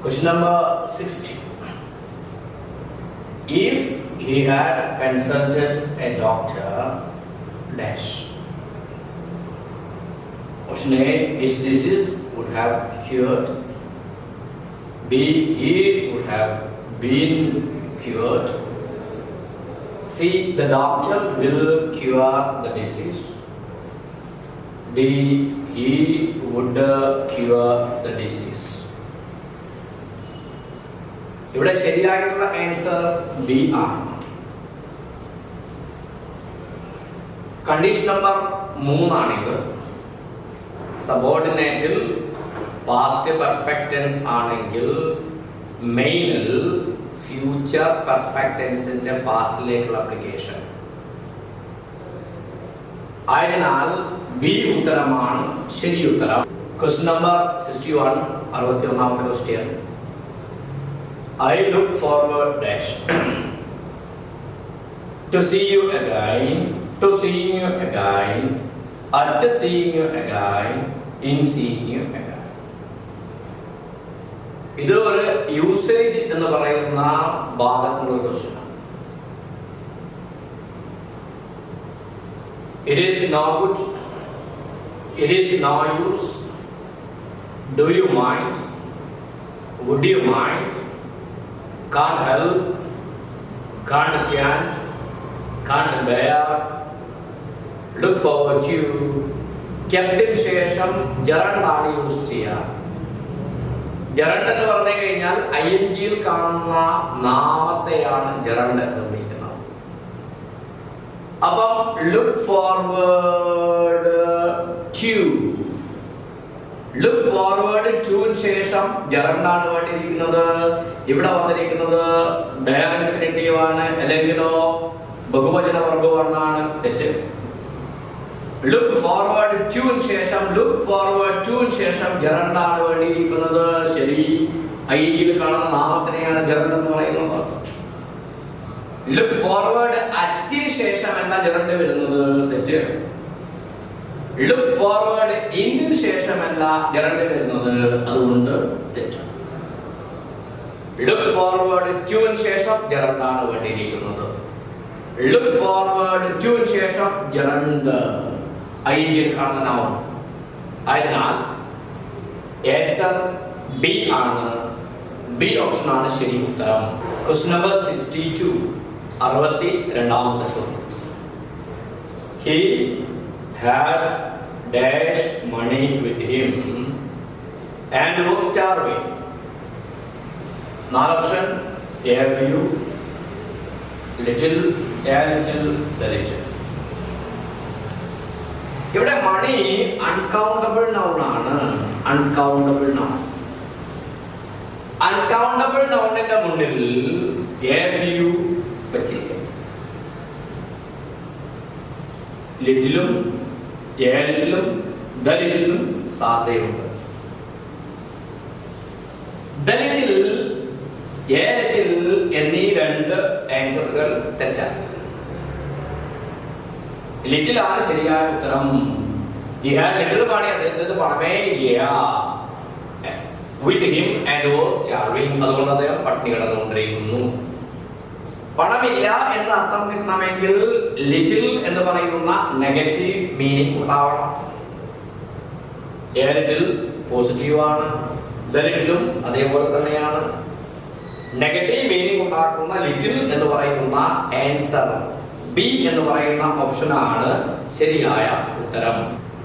Question number 60. If he had consulted a doctor, dash. Option A, his disease would have cured. B, he would have been cured. C, the doctor will cure the disease. D, he would cure the disease. ഇവിടെ ശരിയായിട്ടുള്ള answer B ആണ്. Condition number 3 ആണിത്. സബോർഡിനേറ്റിൽ past perfect tense ആണെങ്കിൽ മെയിനിൽ future perfect ടെൻസിന്റെ പാസ്റ്റിലേക്കുള്ള application. ആയതിനാൽ ബി ഉത്തരമാണ് ശരി ഉത്തരം. ക്വസ്റ്റ്യൻ നമ്പർ 61, 61ാമത്തെ question. I look forward dash to see you again, to seeing you again, at seeing you again, in seeing you again. ഇത് ഒരു യൂസേജ് എന്ന് പറയുന്ന ഭാഗത്തുള്ള question. It is no good, it is no use, do you mind, would you mind, can't help, can't stand, can't bear, look forward to. Captain ശേഷം ജറണ്ടാണ് use ചെയ്യുക. Gerund എന്ന് പറഞ്ഞു കഴിഞ്ഞാൽ ഐഎൻജിയിൽ കാണുന്ന നാമത്തെയാണ് ജറണ്ട് എന്ന് വിളിക്കുന്നത്. അപ്പം look forward to, look forward ടുവിന് ശേഷം ജറണ്ടാണ് വേണ്ടിയിരിക്കുന്നത്. ഇവിടെ വന്നിരിക്കുന്നത് ഡയർ ഇൻഫിനിറ്റീവ് ആണ്, അല്ലെങ്കിലോ ബഹുവചന വർഗ്ഗമാണ്. തെറ്റ്. ലുക്ക് ഫോർവേഡ് ടുവിന് ശേഷം, ലുക്ക് ഫോർവേഡ് ടുവിന് ശേഷം ജറണ്ടാണ് വേണ്ടിയിരിക്കുന്നത്. ശരി. ഐയിൽ കാണുന്ന നാമത്തിനെയാണ് ജറണ്ട് എന്ന് പറയുന്നത്. ലുക്ക് ഫോർവേഡ് അറ്റിന് ശേഷം എന്താ ജറണ്ട് വരുന്നത്? തെറ്റ്. ലുക്ക് ഫോർവേഡ് ഇന്നിന് ശേഷമല്ല ജറണ്ട് വരുന്നത്, അതുകൊണ്ട് തെറ്റ്. ലുക്ക് ഫോർവേഡ് ടുവിന് ശേഷം ജറണ്ടാണ് വേണ്ടിയിരിക്കുന്നത്. ലുക്ക് ഫോർവേഡ് ടുവിന് ശേഷം ജറണ്ട് ഐജിൽ കാണുന്ന നാമം. അതിനാൽ ആൻസർ ബി ആണ്. ബി ഓപ്ഷൻ ആണ് ശരി ഉത്തരം. ക്വസ്റ്റ്യൻ നമ്പർ 62, 62ാമത്തെ ചോദ്യം. He had dash money with him and was starving. 4 option: a few, little, a little, the little. ഇവിടെ മണി അൺകൗണ്ടബിൾ നൗൺ ആണ്. Uncountable noun. അൺകൗണ്ടബിൾ നൗണിന്റെ മുന്നിൽ a few പറ്റില്ല. ലിറ്റിലും ഏലിലും ദലിറ്റിലും സാധ്യതയുണ്ട്. ദലിറ്റിൽ, ഏലിറ്റിൽ എന്നീ 2 ആൻസറുകൾ തെറ്റാണ്. ലിറ്റിലാണ് ശരിയായ ഉത്തരം. ഈ ലിറ്റിൽ പണി അദ്ദേഹത്തിന് പണമേ ഇല്ല. With him and was starving. അതുകൊണ്ട് അദ്ദേഹം പട്ടിണി കിടന്നുകൊണ്ടിരിക്കുന്നു. പണമില്ല എന്ന് അർത്ഥം കിട്ടണമെങ്കിൽ ലിറ്റിൽ എന്ന് പറയുന്ന നെഗറ്റീവ് മീനിങ് ഉണ്ടാവണം. ലിറ്റിൽ പോസിറ്റീവ് ആണ്, ലിറ്റിലും അതേപോലെ തന്നെയാണ്. നെഗറ്റീവ് മീനിങ് ഉണ്ടാക്കുന്ന ലിറ്റിൽ എന്ന് പറയുന്ന ആൻസർ ബി എന്ന് പറയുന്ന ഓപ്ഷൻ ആണ് ശരിയായ ഉത്തരം.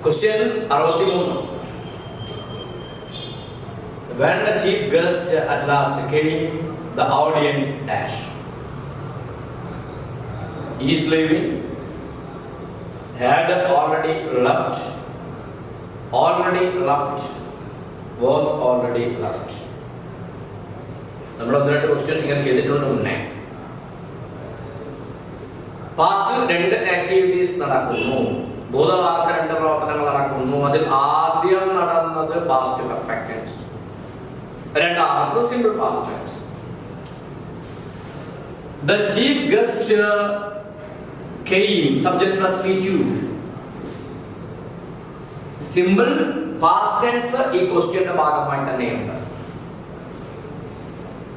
Question 63. When the chief guest at last came, the audience dash. Is leaving, had already left, already left, was already left. നമ്മൾ 1-2 ക്വസ്റ്റ്യൻ ഇങ്ങനെ ചെയ്തിട്ടുണ്ട് മുന്നേ. പാസ്റ്റിൽ 2 ആക്ടിവിറ്റീസ് നടക്കുന്നു, ഭൂതകാലത്ത് 2 പ്രവർത്തനങ്ങൾ നടക്കുന്നു. അതിൽ ആദ്യം നടന്നത് പാസ്റ്റ് പെർഫെക്റ്റ് ടെൻസ്, രണ്ടാമത് simple past tense. The chief guest came, subject plus V2. Simple past tense ഈ ക്വസ്റ്റ്യന്റെ ഭാഗമായി തന്നെയുണ്ട്.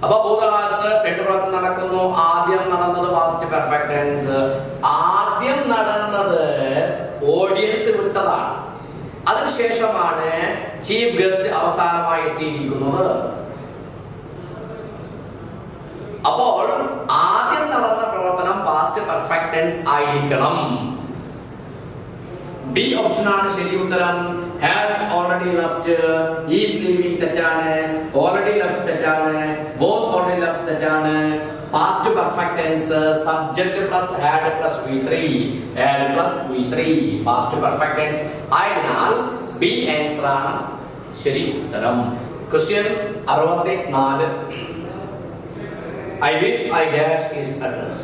അപ്പൊ ഭൂതകാലത്ത് രണ്ട് പ്രവർത്തനം നടക്കുന്നു. ആദ്യം നടന്നത് പാസ്റ്റ് പെർഫെക്റ്റ് ടെൻസ്. ആദ്യം നടന്നത് ഓഡിയൻസ് വിട്ടതാണ്. അതിനുശേഷമാണ് ചീഫ് ഗസ്റ്റ് അവസാനമായി എത്തിയിരിക്കുന്നത്. അപ്പോൾ ആദ്യം നടന്ന പ്രവർത്തനം പാസ്റ്റ് പെർഫെക്റ്റ് ടെൻസ് ആയിരിക്കണം. ബി ഓപ്ഷൻ ആണ് ശരി ഉത്തരം. have already left, is leaving തെറ്റാണ്, already left തെറ്റാണ്, was already left തെറ്റാണ്. past perfect tense subject plus had plus v3, had plus v3 past perfect tense ആയതിനാൽ ബി ആൻസർ ആണ് ശരി ഉത്തരം. Question 64. I wish I dash is address.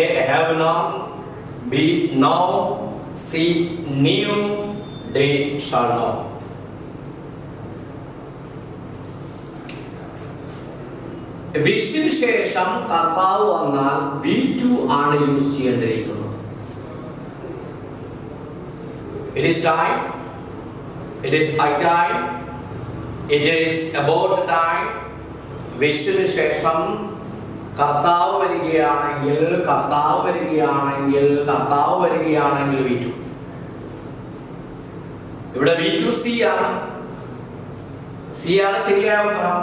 A have known, B know, C knew, D shall know. വിഷിന് ശേഷം കർത്താവ് വന്നാൽ V2 ആണ് use ചെയ്യേണ്ടിയിരിക്കുന്നത്. It is time, it is high time, it is about time. വിഷിന് ശേഷം കർത്താവ് വരികയാണെങ്കിൽ V2. ഇവിടെ V2 C ആണ്. C ആണ് ശരിയായ ഉത്തരം.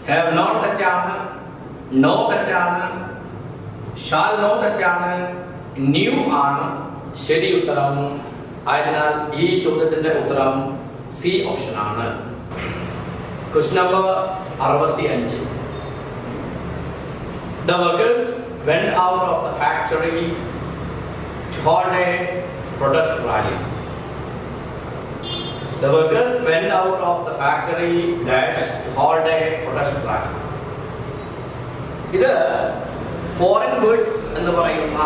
have not തെറ്റാണ്, no തെറ്റാണ്, shall know തെറ്റാണ്, new ആണ് ശരി ഉത്തരം. ആയതിനാൽ ഈ ചോദ്യത്തിന്റെ ഉത്തരം C ഓപ്ഷൻ ആണ്. Question number 65. The workers went out of the factory to hold a protest rally. The workers went out of the factory to hold a protest rally. ഇത് ഫോറിൻ വേർഡ്സ് എന്ന് പറയുന്ന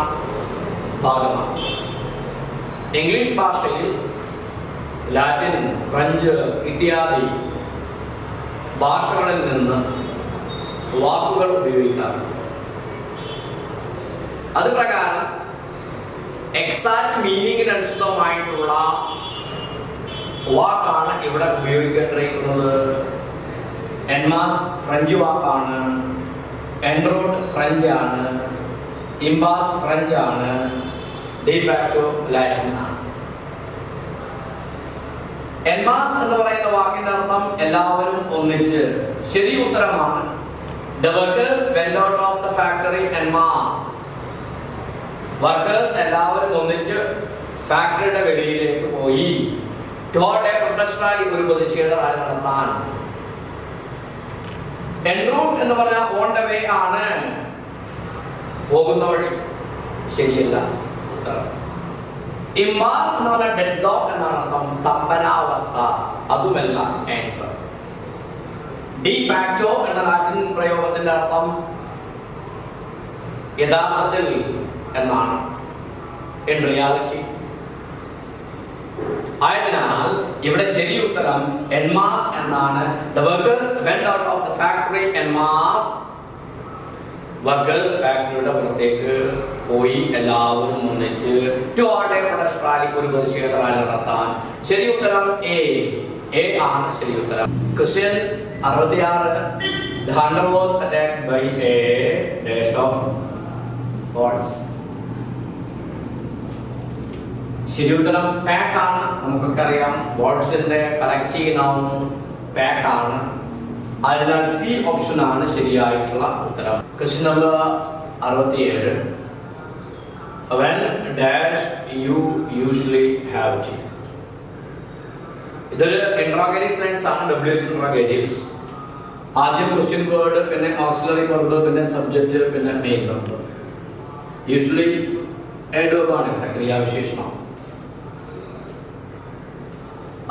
ഭാഗമാണ്. ഇംഗ്ലീഷ് ഭാഷയിൽ Latin, French ഇത്യാദി ഭാഷകളിൽ നിന്ന് വാക്കുകൾ ഉപയോഗിക്കാറുണ്ട്. അത് പ്രകാരം എക്സാക്ട് മീനിങ്ങിനനുസൃതമായിട്ടുള്ള വാക്കാണ് ഇവിടെ ഉപയോഗിക്കേണ്ടിയിരിക്കുന്നത്. എൻമാസ് ഫ്രഞ്ച് വാക്കാണ്, എൻറോട്ട് ഫ്രഞ്ച് ആണ്, ഇംബാസ് ഫ്രഞ്ച് ആണ്, ഡിഫാക്ടോ ലാറ്റിൻ ആണ്. എൻമാസ് എന്ന് പറയുന്ന വാക്കിന്റെ അർത്ഥം എല്ലാവരും ഒന്നിച്ച്. ശരി ഉത്തരമാണ്. The workers went out of the factory en masse. Workers എല്ലാവരും ഒന്നിച്ച് ഫാക്ടറിയുടെ വെളിയിലേക്ക് പോയി. To hold a protest rally, ഒരു പ്രതിഷേധ റാലി നടത്താൻ. En route എന്ന് പറഞ്ഞാൽ on the way ആണ്, പോകുന്ന വഴി. ശരിയല്ല ഉത്തരം. ഇംബാസ് എന്ന് പറഞ്ഞാൽ ഡെഡ് ലോക്ക് എന്നാണ് അർത്ഥം, സ്തംഭനാവസ്ഥ. അതുമല്ല ആൻസർ. ഡിഫാക്ടോ എന്ന ലാറ്റിൻ പ്രയോഗത്തിന്റെ അർത്ഥം യഥാർത്ഥത്തിൽ എന്നാണ്, ഇൻ റിയാലിറ്റി. ആയതിനാൽ ഇവിടെ ശരി ഉത്തരം en masse എന്നാണ്. The workers went out of the factory en masse. Workers ഫാക്ടറിയുടെ പുറത്തേക്ക് പോയി എല്ലാവരും ഒന്നിച്ച് to hold a protest rally, ഒരു പ്രതിഷേധ റാലി നടത്താൻ. ശരി ഉത്തരം എ ആണ് ശരി ഉത്തരം. Question 66. The hunter was attacked by a dash of birds. ശരി ഉത്തരം പാക്ക് ആണ്. നമുക്കൊക്കെ അറിയാം ബേർഡ്സിന്റെ കളക്റ്റീവ് നൗൺ പാക്ക് ആണ്. അതിനാൽ സി ഓപ്ഷൻ ആണ് ശരിയായിട്ടുള്ള ഉത്തരം. Question number 67. When dash you usually have tea. ഇതൊരു ഇൻട്രോഗേറ്റീവ് സെൻസ് ആണ്, WH ഇൻട്രോഗേറ്റീവ്സ്. ആദ്യം ക്വസ്റ്റ്യൻ വേർഡ്, പിന്നെ ഓക്സിലറി വെർബ്, പിന്നെ സബ്ജക്റ്റ്, പിന്നെ മെയിൻ വെർബ്. യൂഷ്വലി adverb ആണ് ഇവിടെ ക്രിയാവിശേഷണം.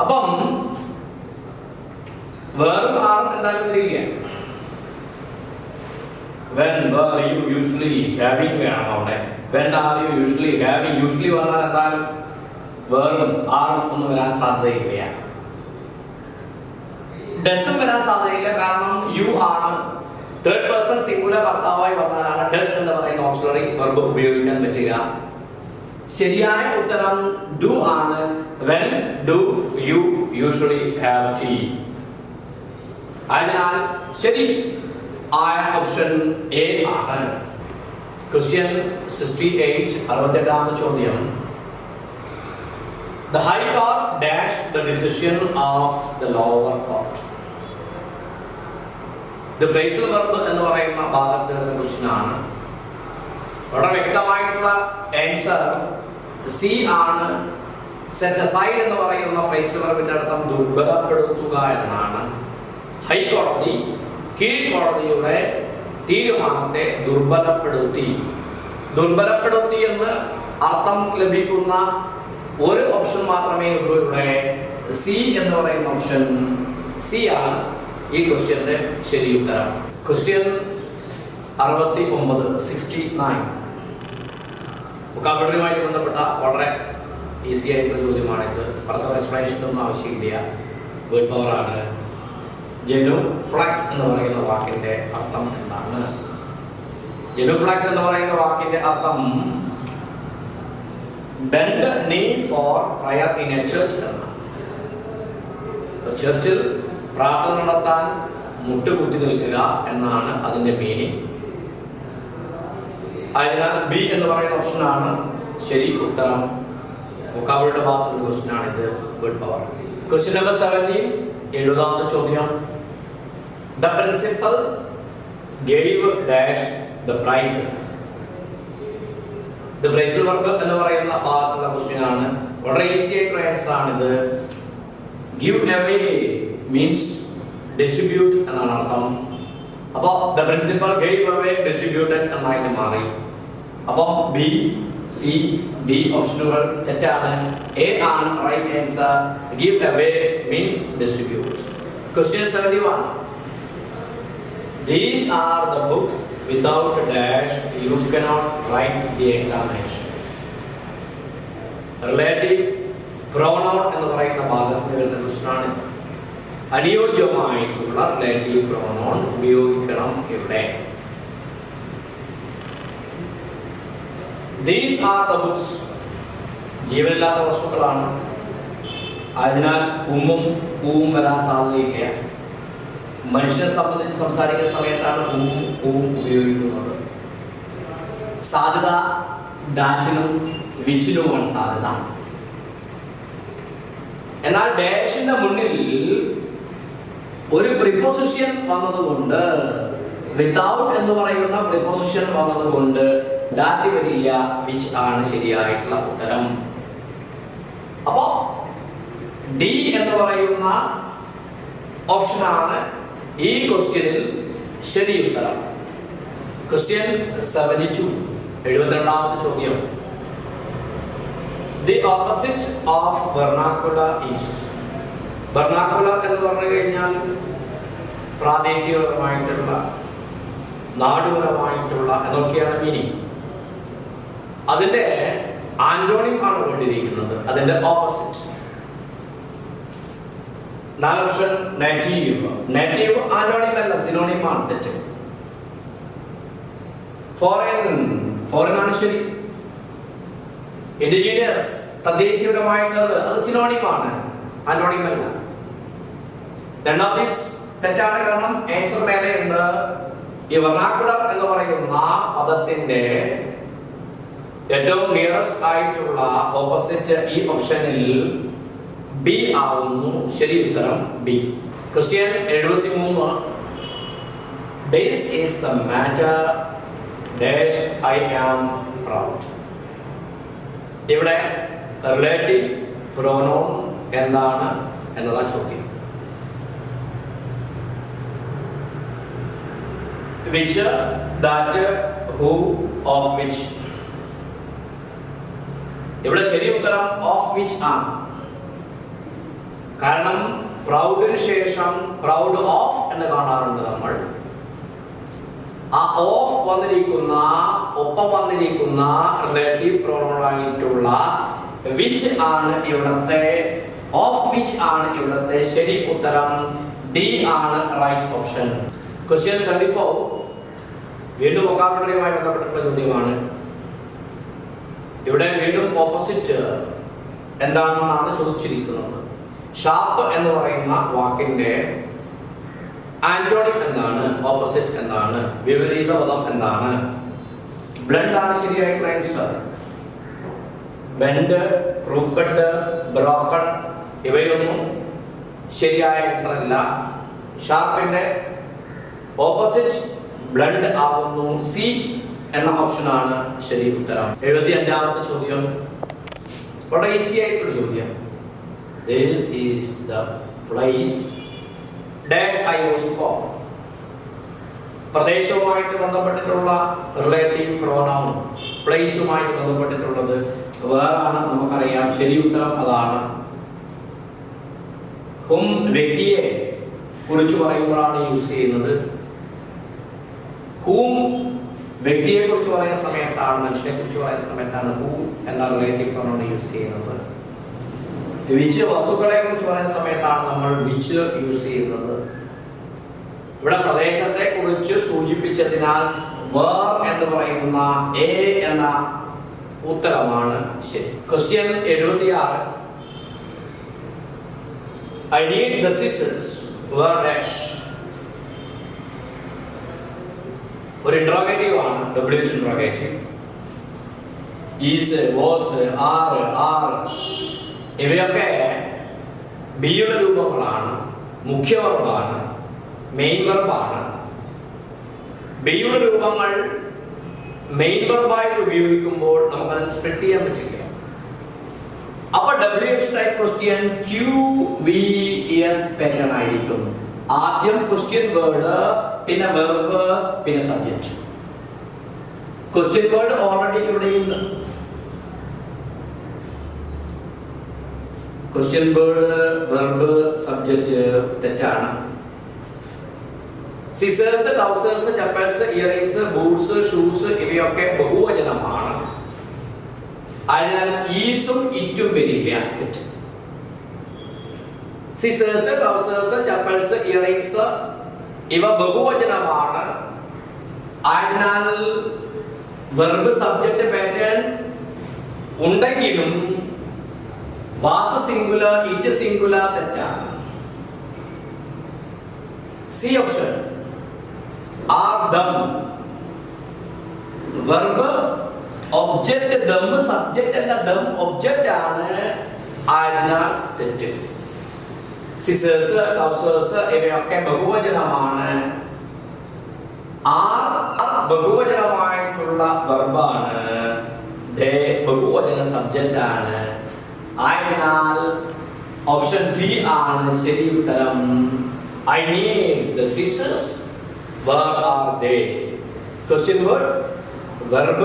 അപ്പം വെർബ് ആർ എന്തായാലും വരില്ല. when were you usually having വേണം അവിടെ. when are you usually having, usually വന്നാൽ എന്തായാലും വെറും ആറും ഒന്നും വരാൻ സാധ്യതയില്ല. ഡസും വരാൻ സാധ്യതയില്ല, കാരണം യു ആണ്. തേർഡ് പേഴ്സൺ സിംഗുലർ ഭർത്താവായി വന്നാലാണ് ഡസ് എന്ന് പറയുന്ന ഓക്സിലറി വെർബ് ഉപയോഗിക്കാൻ പറ്റുക. ശരിയായ ഉത്തരം ഡു ആണ്. when do you usually have tea? അതിനാൽ ശരി ആയ ഓപ്ഷൻ എ ആണ്. ക്വസ്റ്റ്യൻ 68 68ാമത്തെ ചോദ്യം. The High Court dashed the decision of the lower court. The phrasal verb എന്ന് പറയുന്ന ഭാഗത്തിലുള്ള ക്വസ്റ്റ്യൻ ആണ്. വളരെ വ്യക്തമായിട്ടുള്ള ആൻസർ സി ആണ്. സെറ്റ് അസൈഡ് എന്ന് പറയുന്ന phrasal verbന്റെ അർത്ഥം ദുർബലപ്പെടുത്തുക എന്നാണ്. ഹൈക്കോടതി കീഴ്ക്കോടതിയുടെ തീരുമാനത്തെ ദുർബലപ്പെടുത്തി എന്ന് അർത്ഥം ലഭിക്കുന്ന ഒരു ഓപ്ഷൻ മാത്രമേ ഉള്ളൂ ഇവിടെ. സി എന്ന് പറയുന്ന ഓപ്ഷൻ സി ആണ് ഈ ക്വസ്റ്റ്യന്റെ ശരി ഉത്തരം. ക്വസ്റ്റ്യൻ 69 വൊക്കാബുലറിയുമായിട്ട് ബന്ധപ്പെട്ട വളരെ ഈസി ആയിട്ടുള്ള ചോദ്യമാണിത്. ഫർദർ എക്സ്പ്ലനേഷൻ ഒന്നും ആവശ്യമില്ല. വേർഡ് പവർ ആണ്. ജെനുഫ്ലക്ട് എന്ന് പറയുന്ന വാക്കിന്റെ അർത്ഥം എന്താണ്? ജെനുഫ്ലക്ട് എന്ന് പറയുന്ന വാക്കിന്റെ അർത്ഥം bend knee for prayer in a church എന്നാണ്. ചർച്ചിൽ പ്രാർത്ഥന നടത്താൻ മുട്ടുകുത്തി നിൽക്കുക എന്നാണ് അതിന്റെ മീനിങ്. അതിനാൽ ബി എന്ന് പറയുന്ന ഓപ്ഷൻ ആണ് ശരി ഉത്തരം. വൊക്കാബുലറിയുടെ ഭാഗത്തുള്ള ക്വസ്റ്റ്യൻ ആണ് ഇത്. Word power. ക്വസ്റ്റ്യൻ നമ്പർ 17 70ാമത്തെ ചോദ്യം. The principal gave dash the prizes. The phrasal verb എന്ന് പറയുന്ന ഭാഗത്തുള്ള ക്വസ്റ്റ്യൻ ആണ്. വളരെ ഈസി ആയിട്ടുള്ള ആൻസർ ആണ് ഇത്. Give away means distribute എന്നാണ് അർത്ഥം. അപ്പോൾ the principal gave away distributed എന്നായിട്ട് മാറി. അപ്പോൾ ബി സി ഡി ഓപ്ഷനുകൾ തെറ്റാണ്. എ ആണ് right answer. Give away means distribute. Question 71. These are the books without dash you cannot write the examination. Relative pronoun എന്ന് പറയുന്ന ഭാഗത്ത് വരുന്ന ക്വസ്റ്റ്യനാണ്. അനുയോജ്യമായിട്ടുള്ള റിലേറ്റീവ് pronoun ഉപയോഗിക്കണം ഇവിടെ. These are the books. ജീവനില്ലാത്ത വസ്തുക്കളാണ്. അതിനാൽ ഉമ്മും വരാൻ സാധ്യതയില്ല. മനുഷ്യനെ സംബന്ധിച്ച് സംസാരിക്കുന്ന സമയത്താണ് ഉം ഉപയോഗിക്കുന്നത്. സാധ്യത ഡാറ്റിനും വിച്ചിനുമാണ് സാധ്യത. എന്നാൽ ഡാഷിന്റെ മുന്നിൽ ഒരു പ്രിപ്പോസിഷൻ വന്നതുകൊണ്ട്, വിതൗട്ട് എന്ന് പറയുന്ന പ്രിപ്പോസിഷൻ വന്നതുകൊണ്ട് ഡാറ്റ് വരില്ല. വിച്ച് ആണ് ശരിയായിട്ടുള്ള ഉത്തരം. അപ്പോ ഡി എന്ന് പറയുന്ന ഓപ്ഷനാണ് ഈ ക്വസ്റ്റ്യനിൽ ശരി ഉത്തരം. ക്വസ്റ്റ്യൻ 72 72ാമത്തെ ചോദ്യം. The opposite of vernacular is. vernacular എന്ന് പറഞ്ഞു കഴിഞ്ഞാൽ പ്രാദേശികപരമായിട്ടുള്ള, നാടുപരമായിട്ടുള്ള എന്നൊക്കെയാണ് മീനിങ്. അതിന്റെ ആന്റോണിം ആണ് കൊണ്ടിരിക്കുന്നത്. അതിന്റെ ഓപ്പോസിറ്റ്. നാല് ഓപ്ഷൻ നേറ്റീവ് ആന്റോണിം അല്ല, സിനോണിം ആണ്. തെറ്റ്. ഫോറിൻ ആണ് ശരി. ഇൻഡിജീനിയസ് തദ്ദേശീയപരമായിട്ടുള്ളത് അത് സിനോണിം ആണ്, ആന്റോണിം അല്ല. രണ്ടാമത്തെ തെറ്റാണ്. കാരണം ആൻസർ മേലെ ഉണ്ട്. ഈ വെർനാക്കുലർ എന്ന് പറയുന്ന പദത്തിന്റെ ഏറ്റവും നിയറസ്റ്റ് ആയിട്ടുള്ള ഓപ്പോസിറ്റ് ഈ ഓപ്ഷനിൽ ബി ആവുന്നു. ശരി ഉത്തരം B. Question 73. This is the matter dash I am proud. ഇവിടെ റിലേറ്റീവ് പ്രോനൗൺ എന്താണ് എന്നുള്ള ചോദ്യം. Which, that, who, of which. ഇവിടെ ശരി ഉത്തരം ഓഫ് വിച്ച് ആണ്. കാരണം പ്രൗഡിന് ശേഷം പ്രൗഡ് ഓഫ് എന്ന് കാണാറുണ്ട് നമ്മൾ. ആ ഓഫ് വന്നിരിക്കുന്ന, ഒപ്പം വന്നിരിക്കുന്ന റിലേറ്റീവ് പ്രോനൗൺ ആയിട്ടുള്ള വിച്ച് ആണ് ഇവിടത്തെ, ഓഫ് വിച്ച് ആണ് ഇവിടത്തെ ശരി ഉത്തരം. ഡി ആണ് റൈറ്റ് ഓപ്ഷൻ. ക്വസ്റ്റ്യൻ 74 വീണ്ടും വൊക്കാബുലറിയുമായി ബന്ധപ്പെട്ടിട്ടുള്ള ചോദ്യമാണ്. ഇവിടെ വീണ്ടും ഓപ്പോസിറ്റ് എന്താണെന്നാണ് ചോദിച്ചിരിക്കുന്നത്. ഷാർപ്പ് എന്ന് പറയുന്ന വാക്കിന്റെ ആന്റോണിം എന്നാണ്, ഓപ്പോസിറ്റ് എന്നാണ്, വിപരീത പദം എന്നാണ്. ബ്ലണ്ട് ആണ് ശരിയായിട്ടുള്ള ആൻസർ. ബെൻഡ്, ക്രൂക്കഡ്, ബ്രോക്കൺ ഇവയൊന്നും ശരിയായ ആൻസർ അല്ല. ഷാർപ്പിന്റെ ഓപ്പോസിറ്റ് ബ്ലണ്ട് ആവുന്നു. സി എന്ന ഓപ്ഷനാണ് ശരി ഉത്തരം. 75ാമത്തെ ചോദ്യം വളരെ ഈസി ആയിട്ടുള്ള ചോദ്യം. This is the place dash I was born. പ്രദേശവുമായിട്ട് ബന്ധപ്പെട്ടിട്ടുള്ള റിലേറ്റീവ് പ്രോനൗൺ പ്ലേസുമായിട്ട് ബന്ധപ്പെട്ടിട്ടുള്ളത് വേറാണ്, നമുക്കറിയാം. ശരി ഉത്തരം അതാണ്. ഹും വ്യക്തിയെ കുറിച്ച് പറയുമ്പോഴാണ് യൂസ് ചെയ്യുന്നത്. ഹൂം വ്യക്തിയെ കുറിച്ച് പറയുന്ന സമയത്താണ്, മനുഷ്യനെ കുറിച്ച് പറയുന്ന സമയത്താണ് ഹൂം എന്ന റിലേറ്റീവ് പ്രോനൗൺ യൂസ് ചെയ്യുന്നത്. വിച്ച് വസ്തുക്കളെ കുറിച്ച് പറയുന്ന സമയത്താണ് നമ്മൾ വിച്ച് യൂസ് ചെയ്യുന്നത്. ഇവിടെ പ്രദേശത്തെ കുറിച്ച് സൂചിപ്പിച്ചതിനാൽ വേർ എന്ന് പറയുന്ന എ എന്ന ഉത്തരമാണ് ശരി. Question 76. I need the scissors. Where dash? ഒരു ഇന്ററോഗേറ്റീവ് ആണ്, WH interrogative. Is, was, are ഇവയൊക്കെ ബിയുടെ രൂപങ്ങളാണ്, മുഖ്യ വെർബാണ്, മെയിൻ വെർബാണ്. ബിയുടെ രൂപങ്ങൾ മെയിൻ വെർബായിട്ട് ഉപയോഗിക്കുമ്പോൾ നമുക്കതിന് സ്പ്ലിറ്റ് ചെയ്യാൻ പറ്റില്ല. അപ്പൊ WH type question QVS pattern ആയിരിക്കും. ആദ്യം ക്വസ്റ്റ്യൻ വേർഡ്, പിന്നെ വെർബ്, പിന്നെ സബ്ജക്റ്റ്. ക്വസ്റ്റ്യൻ വേർഡ് ഓൾറെഡി ഇവിടെയുണ്ട്. ക്വസ്റ്റ്യൻ വേർഡ്, വെർബ്, സബ്ജക്റ്റ് തെറ്റാണ്. Scissors, trousers, chappals, earrings, boots, shoes ഇവയൊക്കെ ബഹുവചനമാണ്. അതിനാൽ ഈസും ഇറ്റും വരില്ല, തെറ്റ്. സിസേഴ്സ്, ട്രൗസേഴ്സ്, ചപ്പൽസ്, ഇയറിംഗ്സ് ഇവ ബഹുവചനമാണ്. അതിനാൽ വെർബ് സബ്ജക്റ്റ് പാറ്റേൺ ഉണ്ടെങ്കിലും വാസ് സിംഗുലർ, ഇറ്റ് സിംഗുലർ തെറ്റാണ്. C option. Are them verb object, them subject അല്ല, ദം ഒബ്ജക്റ്റ് ആണ്. അതിനാൽ തെറ്റ്. സിസേഴ്സ്, ട്രൗസേഴ്സ് ഇവയൊക്കെ ബഹുവചനമാണ്. ആർ ബഹുവചനമായിട്ടുള്ള വെർബാണ്. ദേ ബഹുവചന സബ്ജക്റ്റ് ആണ്. അതിനാൽ ഓപ്ഷൻ ഡി ആണ് ശരി ഉത്തരം. I need the scissors. Where are they? Question word, verb,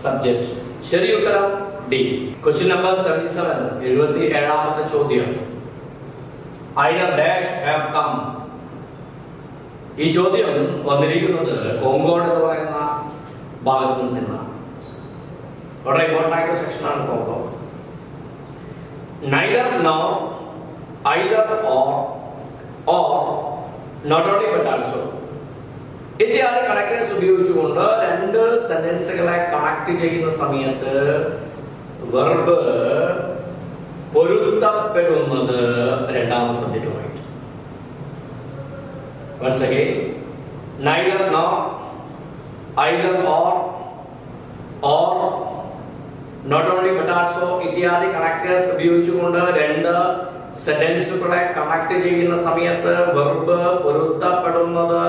subject. ശരി ഉത്തരം ഡി. Question number 77. 77ാമത്തെ ചോദ്യം. Either dash have come. ഈ ചോദ്യം വന്നിരിക്കുന്നത് കോങ്കോഡ് എന്ന് പറയുന്ന ഭാഗത്ത് നിന്നാണ്. വളരെ ഇമ്പോർട്ടൻ്റ് ആയിട്ടുള്ള സെക്ഷനാണ് Congo. Neither nor, either or not only but also. ഇത്യാദി കണക്ടേഴ്സ് ഉപയോഗിച്ചുകൊണ്ട് രണ്ട് സെന്റൻസുകളെ കണക്ട് ചെയ്യുന്ന സമയത്ത് വെർബ് പൊരുത്തപ്പെടുന്നത് രണ്ടാമത്തെ സബ്ജക്റ്റുമായിട്ട്. Once again, neither nor, either or not only but also ഇത്യാദി കണക്ടേഴ്സ് ഉപയോഗിച്ചുകൊണ്ട് രണ്ട് സെന്റൻസുകളെ കണക്ട് ചെയ്യുന്ന സമയത്ത് വെർബ് പൊരുത്തപ്പെടുന്നത്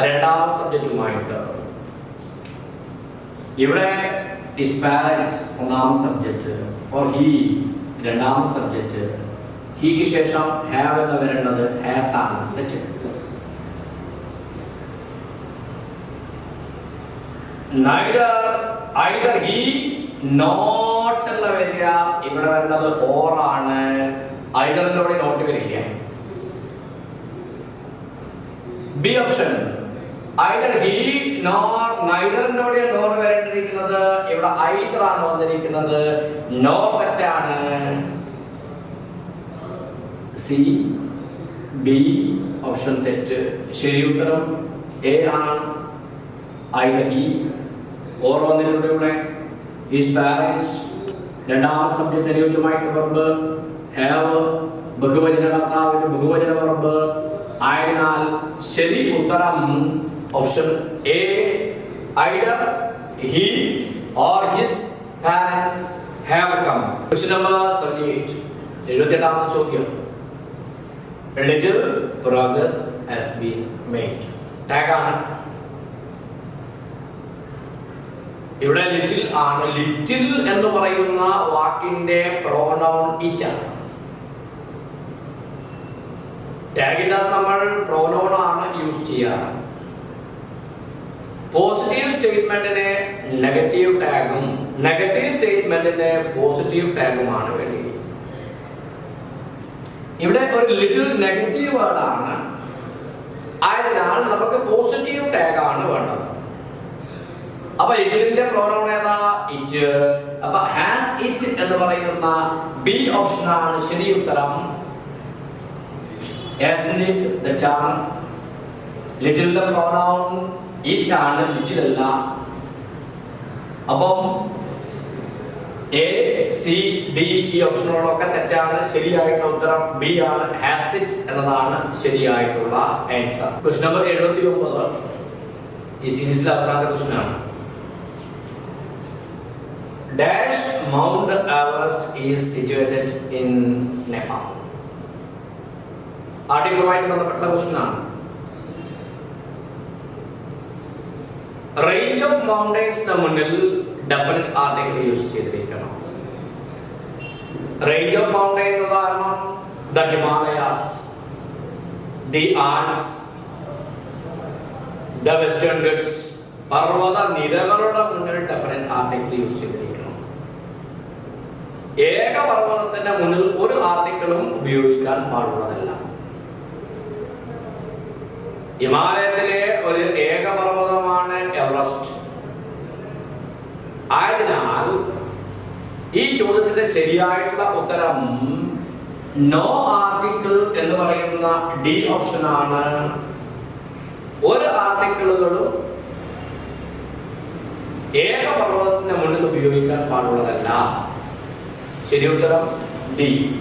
രണ്ടാമത്തെ സബ്ജക്റ്റുമായിട്ട്. ഇവിടെ his parents ഒന്നാമത്തെ സബ്ജക്റ്റ്, or he രണ്ടാമത്തെ സബ്ജക്റ്റ്. ഹീക്ക് ശേഷം have എന്ന് വരേണ്ടത് has ആണ്. തെറ്റ്. either he not എന്ന് വരിക, ഇവിടെ വരുന്നത് or ആണ്. eitherന്റെ കൂടെ നോട്ട് വരില്ല. B option. either he nor, neitherന്റെ കൂടെ nor വരേണ്ടിയിരിക്കുന്നത് ഇവിടെ either ആണ് വന്നിരിക്കുന്നത്. nor തെറ്റാണ്. സി, ബി ഓപ്ഷൻ തെറ്റ്. ശരി ഉത്തരം എ ആണ്. either he or വന്നിട്ടുണ്ട് ഇവിടെ. his parents രണ്ടാമത്തെ സബ്ജക്റ്റ് അനുയോജ്യമായിട്ട് വെർബ്. have ബഹുവചന കർത്താവിന്റെ ബഹുവചന വെർബ്. ആയതിനാൽ ശരി ഉത്തരം option A, either he or his parents have come. Question number 78. 78ാമത്തെ ചോദ്യം. Little progress has been made. Tag ആണ്. ഇവിടെ ലിറ്റിൽ ആണ്. ലിറ്റിൽ എന്ന് പറയുന്ന വാക്കിന്റെ പ്രോനൗൺ ഇറ്റ് ആണ്. ടാഗിന്റെ നമ്മൾ പ്രോനൗൺ ആണ് യൂസ് ചെയ്യാറ്. പോസിറ്റീവ് സ്റ്റേറ്റ്മെന്റിന് നെഗറ്റീവ് ടാഗും നെഗറ്റീവ് സ്റ്റേറ്റ്മെന്റിന് പോസിറ്റീവ് ടാഗുമാണ് വേണ്ടത്. ഇവിടെ ഒരു ലിറ്റിൽ നെഗറ്റീവ് വേർഡ് ആണ്. ആയതിനാൽ നമുക്ക് പോസിറ്റീവ് ടാഗ് ആണ് വേണ്ടത്. അപ്പൊ ലിറ്റിലിന്റെ പ്രോനൗൺ ഏതാ? ഇറ്റ്. അപ്പൊ ഹാസ് ഇറ്റ് എന്ന് പറയുന്ന ബി ഓപ്ഷൻ ആണ് ശരി ഉത്തരം. hasn't it that ആണ്. ലിറ്റിലിന്റെ പ്രോനൗൺ ഇറ്റ് ആണ്, ലിറ്റിൽ അല്ല. അപ്പം എ, സി, ഡി ഈ ഓപ്ഷനുകളൊക്കെ തെറ്റാണ്. ശരിയായിട്ടുള്ള ഉത്തരം ബി ആണ്. ഹാസ് ഇറ്റ് എന്നതാണ് ശരിയായിട്ടുള്ള ആൻസർ. ക്വസ്റ്റ്യൻ നമ്പർ 79 ഈ സീരീസിലെ അവസാനത്തെ ക്വസ്റ്റ്യൻ ആണ്. Dash mount Everest is situated in Nepal. ആർട്ടിക്കിളുമായിട്ട് ബന്ധപ്പെട്ട ക്വസ്റ്റ്യൻ ആണ്. റേഞ്ച് ഓഫ് മൗണ്ടൻസിന് മുന്നിൽ ഡെഫിനറ്റ് ആർട്ടിക്കിൾ യൂസ് ചെയ്തിരിക്കണം. റേഞ്ച് ഓഫ് മൗണ്ടൻ ഉദാഹരണം the Himalayas, the Alps, the Western Ghats. പർവ്വത നിരകളുടെ മുന്നിൽ ഡെഫിനറ്റ് ആർട്ടിക്കിൾ യൂസ് ചെയ്തിരിക്കണം. ഏക പർവ്വതത്തിന്റെ മുന്നിൽ ഒരു ആർട്ടിക്കിളും ഉപയോഗിക്കാൻ പാടുള്ളതല്ല. ഹിമാലയത്തിലെ ഒരു ഏക പർവ്വതമാണ് എവറസ്റ്റ്. ആയതിനാൽ ഈ ചോദ്യത്തിന്റെ ശരിയായിട്ടുള്ള ഉത്തരം നോ ആർട്ടിക്കിൾ എന്ന് പറയുന്ന ഡി ഓപ്ഷൻ ആണ്. ഒരു ആർട്ടിക്കിളുകളും ഏക പർവ്വതത്തിന്റെ മുന്നിൽ ഉപയോഗിക്കാൻ പാടുള്ളതല്ല. ശരി ഉത്തരം ഡി.